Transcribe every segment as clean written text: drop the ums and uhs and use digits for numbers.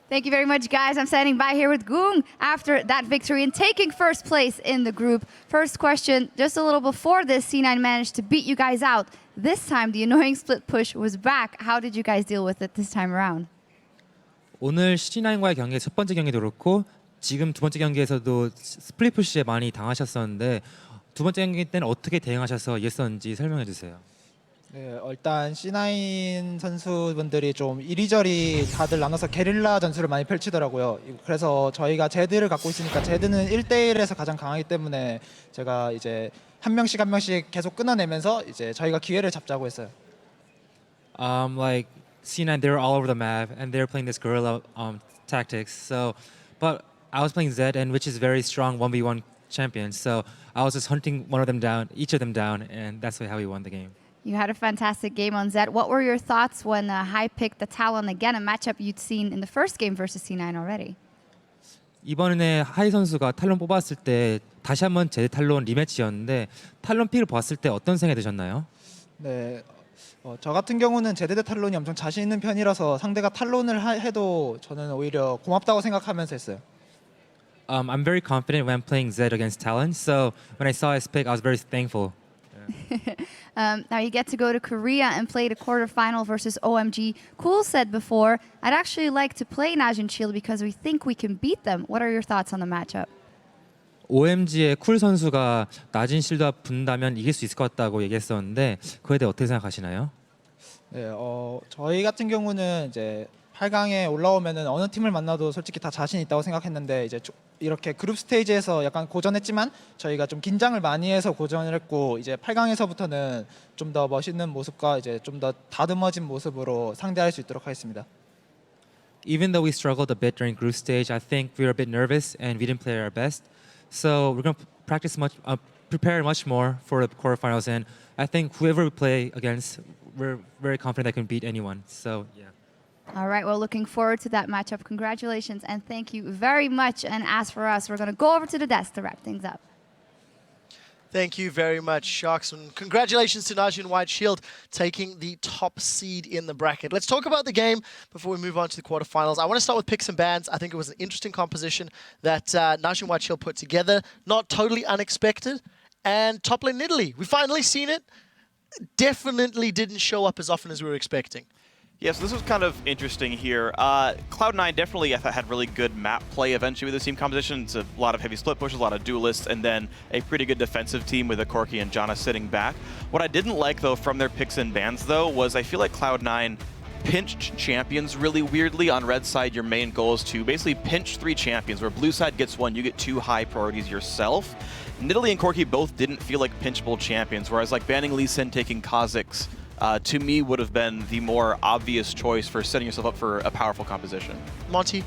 Thank you very much, guys. I'm standing by here with Gung after that victory and taking first place in the group. First question, just a little before this, C9 managed to beat you guys out. This time, the annoying split push was back. How did you guys deal with it this time around? 오늘 C9과의 경기 첫 번째 경기도 그렇고 지금 두 번째 경기에서도 스플릿 푸시에 많이 당하셨었는데 두 번째 경기 때는 어떻게 대응하셔서 이겼었는지 설명해 주세요. 네, 일단 C9 선수분들이 좀 이리저리 다들 나눠서 게릴라 전술을 많이 펼치더라고요. 그래서 저희가 제드를 갖고 있으니까 제드는 1대1에서 가장 강하기 때문에 제가 이제 한 명씩 계속 끊어내면서 이제 저희가 기회를 잡자고 했어요. Like C9, they're all over the map and they're playing this guerrilla tactics. So, but I was playing Zed, and which is very strong 1v1 champion. So I was just hunting one of them down, each of them down, and that's how we won the game. You had a fantastic game on Zed. What were your thoughts when Hai picked the Talon again, a matchup you'd seen in the first game versus C9 already? 이번에 하이 선수가 탈론 뽑았을 때 다시 한번 제드 탈론 리매치였는데 탈론 픽을 봤을 때 어떤 생각이 드셨나요? 네, 저 같은 경우는 제드 대 탈론이 엄청 자신 있는 편이라서 상대가 탈론을 해도 저는 오히려 고맙다고 생각하면서 했어요. I'm very confident when I'm playing Zed against Talon. So when I saw his pick, I was very thankful. Now you get to go to Korea and play the quarterfinal versus OMG. Cool said before, I'd actually like to play NaJin Shield because we think we can beat them. What are your thoughts on the matchup? OMG의 쿨 선수가 나진 실드와 붙는다면 이길 수 있을 것 같다고 얘기했었는데 그에 대해 어떻게 생각하시나요? 네, 저희 같은 경우는 이제 8강에 올라오면은 어느 팀을 만나도 솔직히 다 자신 있다고 생각했는데 이제 이렇게 그룹 스테이지에서 약간 고전했지만 저희가 좀 긴장을 많이 해서 고전을 했고 이제 8강에서부터는 좀 더 멋있는 모습과 이제 좀 더 다듬어진 모습으로 상대할 수 있도록 하겠습니다. Even though we struggled a bit during group stage, I think we were a bit nervous and we didn't play our best. So we're going to prepare much more for the quarterfinals, and I think whoever we play against, we're very confident that can beat anyone. So yeah. All right, well, looking forward to that matchup. Congratulations and thank you very much. And as for us, we're going to go over to the desk to wrap things up. Thank you very much, Sharks. And congratulations to NaJin White Shield taking the top seed in the bracket. Let's talk about the game before we move on to the quarterfinals. I want to start with picks and bans. I think it was an interesting composition that NaJin White Shield put together. Not totally unexpected. And top lane Italy. We've finally seen it. Definitely didn't show up as often as we were expecting. Yes, this was kind of interesting here. Cloud9 definitely had really good map play eventually with this team composition. It's a lot of heavy split pushes, a lot of duelists, and then a pretty good defensive team with a Corki and Janna sitting back. What I didn't like, though, from their picks and bans, though, was I feel like Cloud9 pinched champions really weirdly. On red side, your main goal is to basically pinch 3 champions, where blue side gets 1, you get 2 high priorities yourself. Nidalee and Corki both didn't feel like pinchable champions, whereas like banning Lee Sin, taking Kha'Zix, to me would have been the more obvious choice for setting yourself up for a powerful composition. Monty?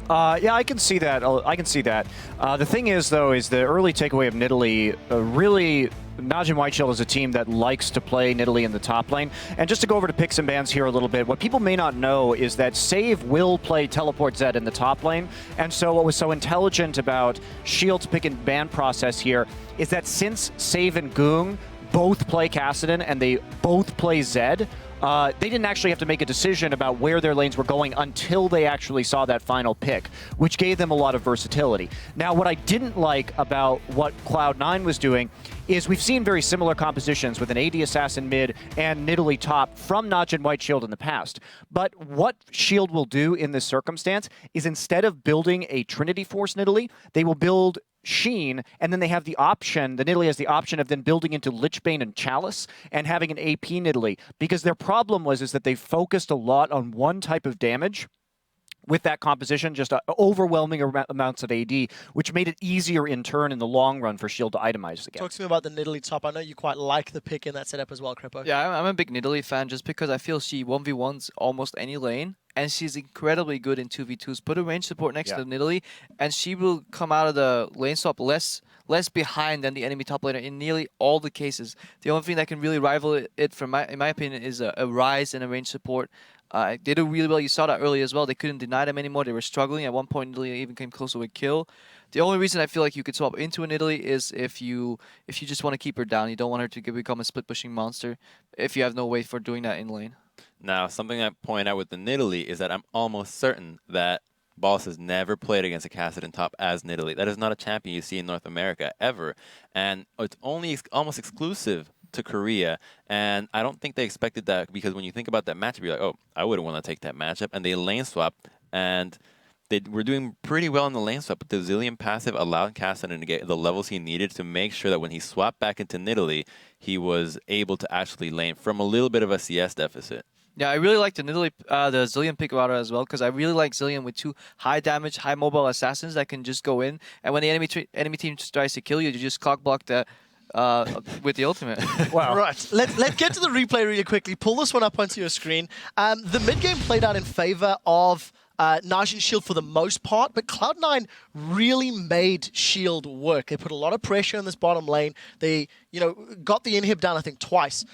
Yeah, I can see that. I can see that. The thing is, though, is the early takeaway of Nidalee really... NaJin White Shield is a team that likes to play Nidalee in the top lane. And just to go over to picks and bans here a little bit, what people may not know is that Save will play Teleport Zed in the top lane. And so what was so intelligent about Shield's pick and ban process here is that since Save and Gung both play Kassadin and they both play Zed, they didn't actually have to make a decision about where their lanes were going until they actually saw that final pick, which gave them a lot of versatility. Now, what I didn't like about what Cloud9 was doing is we've seen very similar compositions with an AD Assassin mid and Nidalee top from NaJin White Shield in the past. But what Shield will do in this circumstance is instead of building a Trinity Force Nidalee, they will build Sheen, and then they have the option, the Nidalee has the option of then building into Lichbane and Chalice and having an AP Nidalee. Because their problem is that they focused a lot on one type of damage with that composition, just overwhelming amounts of AD, which made it easier in turn in the long run for Shield to itemize again. Talk to me about the Nidalee top. I know you quite like the pick in that setup as well, Crepo. Yeah, I'm a big Nidalee fan just because I feel she 1v1s almost any lane, and she's incredibly good in 2v2s. Put a range support next to Nidalee, and she will come out of the lane swap less behind than the enemy top laner in nearly all the cases. The only thing that can really rival it in my opinion, is a Rise and a range support. They do really well. You saw that earlier as well. They couldn't deny them anymore. They were struggling. At one point, Nidalee even came close to a kill. The only reason I feel like you could swap into a Nidalee is if you just want to keep her down. You don't want her to become a split-pushing monster if you have no way for doing that in lane. Now, something I point out with the Nidalee is that I'm almost certain that Boss has never played against a Kassadin top as Nidalee. That is not a champion you see in North America ever. And it's only almost exclusive to Korea. And I don't think they expected that, because when you think about that matchup, you're like, oh, I wouldn't want to take that matchup. And they lane swap, and they were doing pretty well in the lane swap, but the Zillion passive allowed Kassadin to get the levels he needed to make sure that when he swapped back into Nidalee, he was able to actually lane from a little bit of a CS deficit. Yeah, I really like the the Zillion pick router as well, because I really like Zillion with 2 high damage, high mobile assassins that can just go in, and when the enemy team tries to kill you, you just cock block the with the ultimate. Wow. Right, let's get to the replay really quickly. Pull this one up onto your screen. The mid game played out in favor of NaJin Shield for the most part, but Cloud9 really made Shield work. They put a lot of pressure in this bottom lane. They, got the inhib down, I think, twice.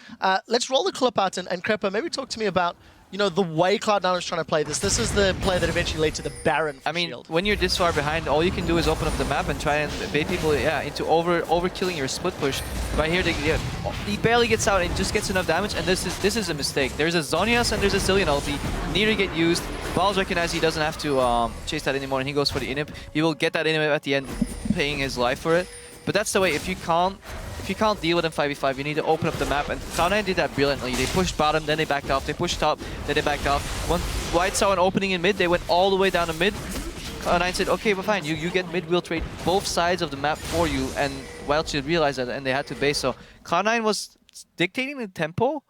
Let's roll the clip out, and Krepa, maybe talk to me about, the way Cloud9 was trying to play this. This is the play that eventually led to the Baron for Shield. When you're this far behind, all you can do is open up the map and try and bait people into overkilling your split push. Right here, he barely gets out and just gets enough damage, and this is a mistake. There's a Zhonya's and there's a Zillion ulti. Neither get used. Balls recognize he doesn't have to chase that anymore, and he goes for the inhib. He will get that inhib at the end, paying his life for it. But that's the way. If you can't deal with him 5v5, you need to open up the map, and Cloud9 did that brilliantly. They pushed bottom, then they backed off. They pushed top, then they backed off. When White saw an opening in mid, they went all the way down to mid. Cloud9 said, okay, well, fine, you get mid, we'll trade both sides of the map for you, and Wild should realize that, and they had to base. So Cloud9 was dictating the tempo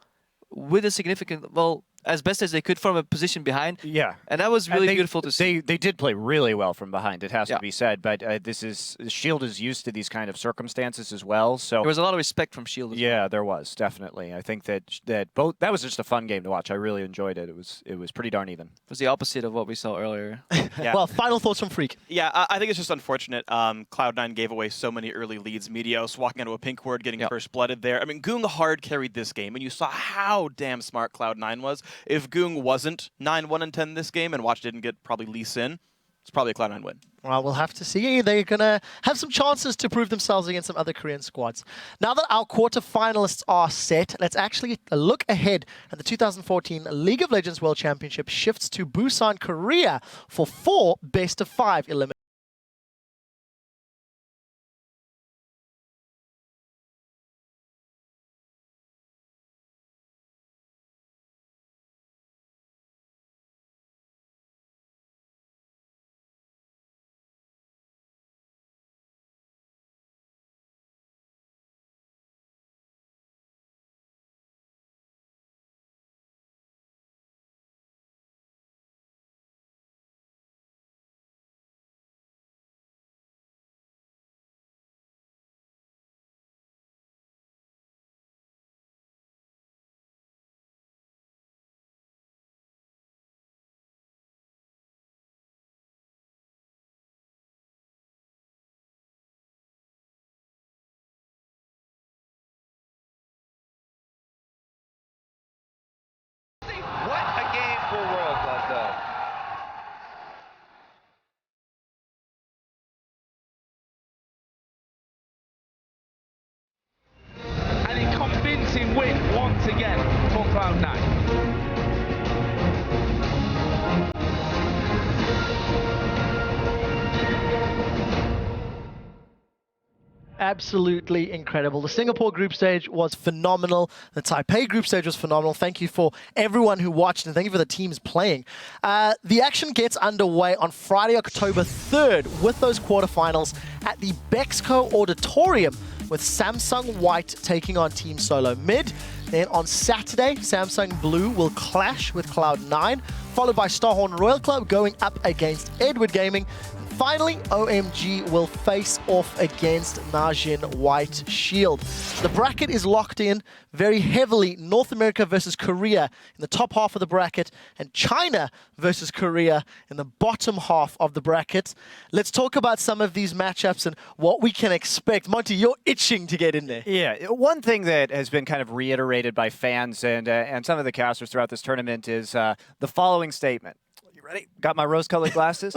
with a significant, as best as they could from a position behind. Yeah. And that was really beautiful to see. They did play really well from behind, it has to be said, but Shield is used to these kind of circumstances as well, so... There was a lot of respect from Shield as well. There was, definitely. I think that was just a fun game to watch. I really enjoyed it. It was pretty darn even. It was the opposite of what we saw earlier. Yeah. Well, final thoughts from Freak. Yeah, I think it's just unfortunate. Cloud9 gave away so many early leads. Meteos walking into a pink ward, getting first blooded there. I mean, Goong hard carried this game, and you saw how damn smart Cloud9 was. If Goong wasn't 9-1-10 this game and Watch didn't get probably Lee Sin, it's probably a Cloud9 win. Well, we'll have to see. They're going to have some chances to prove themselves against some other Korean squads. Now that our quarterfinalists are set, let's actually look ahead at the 2014 League of Legends World Championship shifts to Busan, Korea for 4 best-of-5 eliminations. Win once again for Cloud9. Absolutely incredible. The Singapore group stage was phenomenal. The Taipei group stage was phenomenal. Thank you for everyone who watched, and thank you for the teams playing. The action gets underway on Friday, October 3rd with those quarterfinals at the Bexco Auditorium, with Samsung White taking on Team Solo Mid. Then on Saturday, Samsung Blue will clash with Cloud9, followed by Starhorn Royal Club going up against Edward Gaming. Finally, OMG will face off against NaJin White Shield. The bracket is locked in very heavily. North America versus Korea in the top half of the bracket, and China versus Korea in the bottom half of the bracket. Let's talk about some of these matchups and what we can expect. Monty, you're itching to get in there. Yeah, one thing that has been kind of reiterated by fans and some of the casters throughout this tournament is the following statement. You ready? Got my rose-colored glasses?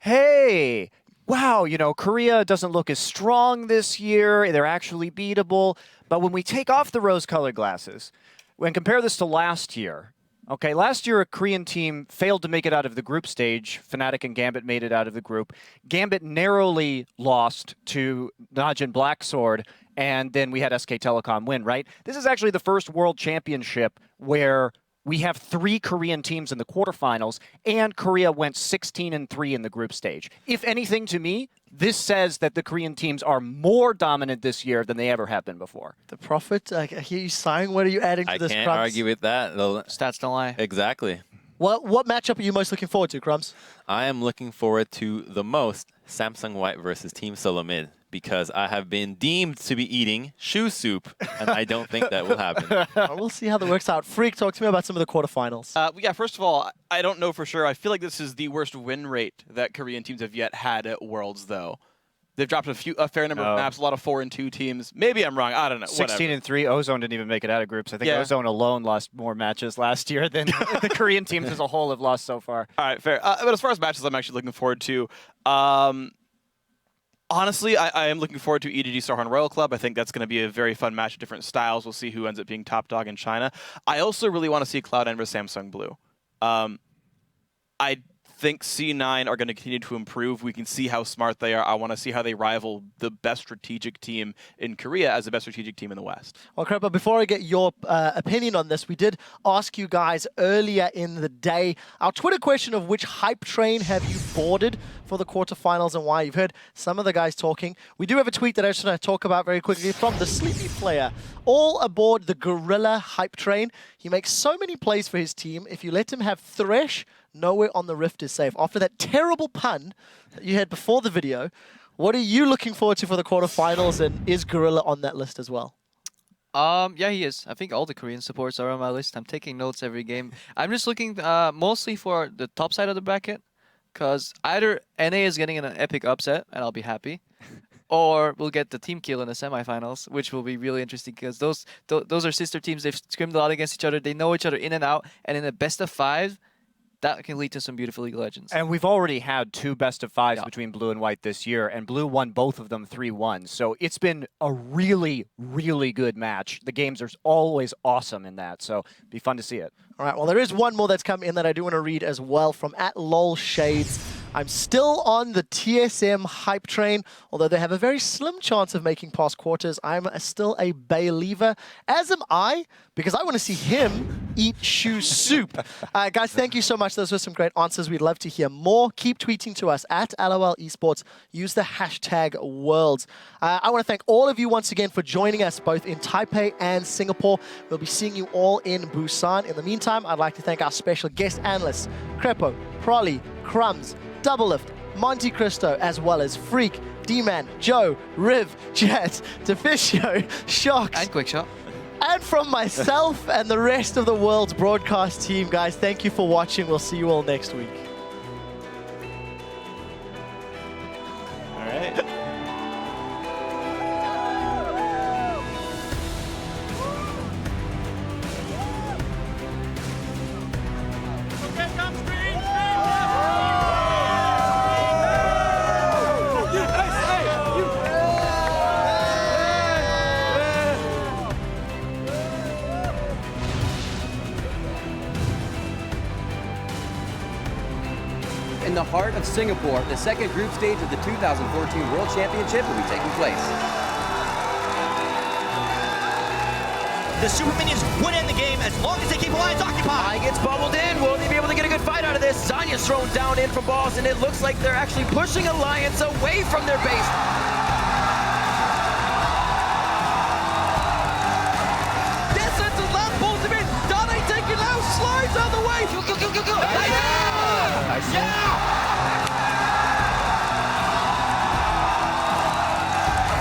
Hey, wow, Korea doesn't look as strong this year. They're actually beatable. But when we take off the rose-colored glasses, when compare this to last year, Okay, last year a Korean team failed to make it out of the group stage. Fnatic and Gambit made it out of the group. Gambit narrowly lost to NaJin Blacksword, and then we had SK Telecom win, right? This is actually the first World Championship where we have 3 Korean teams in the quarterfinals, and Korea went 16-3 in the group stage. If anything, to me, this says that the Korean teams are more dominant this year than they ever have been before. The Prophet, I hear you sighing. What are you adding to this, I can't Crumbs? argue with that. Stats don't lie. Exactly. What matchup are you most looking forward to, Crumbs? I am looking forward to the most Samsung White versus Team Solo Mid, because I have been deemed to be eating shoe soup, and I don't think that will happen. We'll see how that works out. Freak, talk to me about some of the quarterfinals. Yeah, first of all, I don't know for sure. I feel like this is the worst win rate that Korean teams have yet had at Worlds, though. They've dropped a fair number of maps, a lot of 4-2 teams. Maybe I'm wrong. I don't know. 16-3. Ozone didn't even make it out of groups. I think Yeah. Ozone alone lost more matches last year than the Korean teams as a whole have lost so far. All right, fair. But as far as matches I'm actually looking forward to, honestly, I am looking forward to EDG Starhorn Royal Club. I think that's going to be a very fun match of different styles. We'll see who ends up being top dog in China. I also really want to see Cloud9 versus Samsung Blue. I think C9 are going to continue to improve. We can see how smart they are. I want to see how they rival the best strategic team in Korea as the best strategic team in the West. Well, Crep, but before I get your opinion on this, we did ask you guys earlier in the day our Twitter question of which hype train have you boarded for the quarterfinals and why. You've heard some of the guys talking. We do have a tweet that I just want to talk about very quickly from the Sleepy Player. All aboard the Gorilla hype train. He makes so many plays for his team. If you let him have Thresh, nowhere on the Rift is safe. After that terrible pun that you had before the video, what are you looking forward to for the quarterfinals, and is Gorilla on that list as well? Yeah, he is. I think all the Korean supports are on my list. I'm taking notes every game. I'm just looking mostly for the top side of the bracket, because either NA is getting an epic upset, and I'll be happy, or we'll get the team kill in the semifinals, which will be really interesting, because those are sister teams. They've scrimmed a lot against each other. They know each other in and out, and in a best of 5, that can lead to some beautiful League of Legends. And we've already had 2 best of 5s between Blue and White this year, and Blue won both of them 3-1. So it's been a really, really good match. The games are always awesome in that, so it'd be fun to see it. All right, well, there is one more that's come in that I do want to read as well from @LolShades. I'm still on the TSM hype train, although they have a very slim chance of making past quarters. I'm still a believer, as am I, because I want to see him eat shoe soup. Guys, thank you so much. Those were some great answers. We'd love to hear more. Keep tweeting to us @LOL Esports. Use the hashtag Worlds. I want to thank all of you once again for joining us both in Taipei and Singapore. We'll be seeing you all in Busan. In the meantime, I'd like to thank our special guest analysts, Crepo, Prolly, Crumbs, Doublelift, Monte Cristo, as well as Freak, D-Man, Joe, Riv, Jet, Deficio, Shocks, And Quickshot. and from myself and the rest of the World's broadcast team. Guys, thank you for watching. We'll see you all next week. All right. In the heart of Singapore, the second group stage of the 2014 World Championship will be taking place. The Super Minions would end the game as long as they keep Alliance occupied. I gets bubbled in. Will they be able to get a good fight out of this? Zanya's thrown down in from balls, and it looks like they're actually pushing Alliance away from their base. This is the left, pulls him in. Dane taking low, slides out of the way. Go.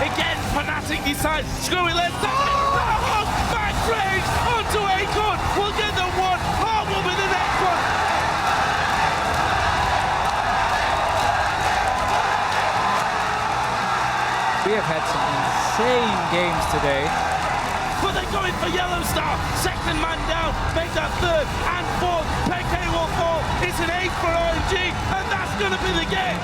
Again, Fnatic decides, screw it, let's take it. Oh, back range onto Acorn. We'll get the one. Hard will be the next one. We have had some insane games today. But they're going for Yellow Star. Second man down, make that third and fourth. PK will fall. It's an 8 for RNG, and that's going to be the game.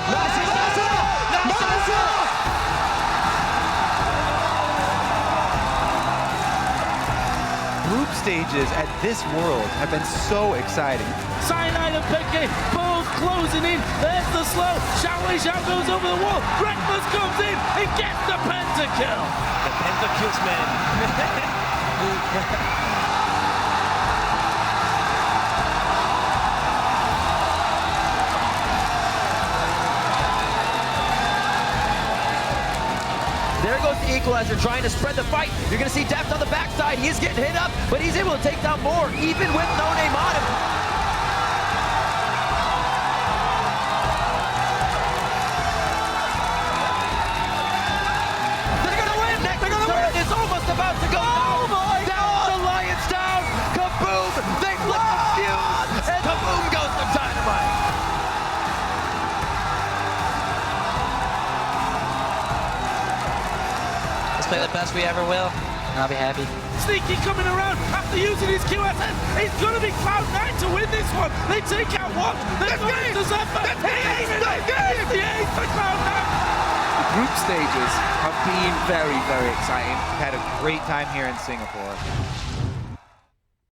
Group stages at this World have been so exciting. Cyanide and Piqué both closing in. There's the slow. Xiao goes over the wall. Reckless comes in and gets the pentakill. The pentakills, man. There goes the equalizer, trying to spread the fight. You're going to see Deft on the backside. He's getting hit up, but he's able to take down more, even with no name on him. They're going to win. Next turn is almost about to go down. Down, the Lions down. Kaboom! They flip the fuse, and kaboom goes the dynamite. Play the best we ever will, and I'll be happy. Sneaky coming around after using his QSS. It's going to be Cloud9 to win this one. They take out one. They're going to Zephyr. It's the ace for Cloud9. The group stages have been very, very exciting. Had a great time here in Singapore.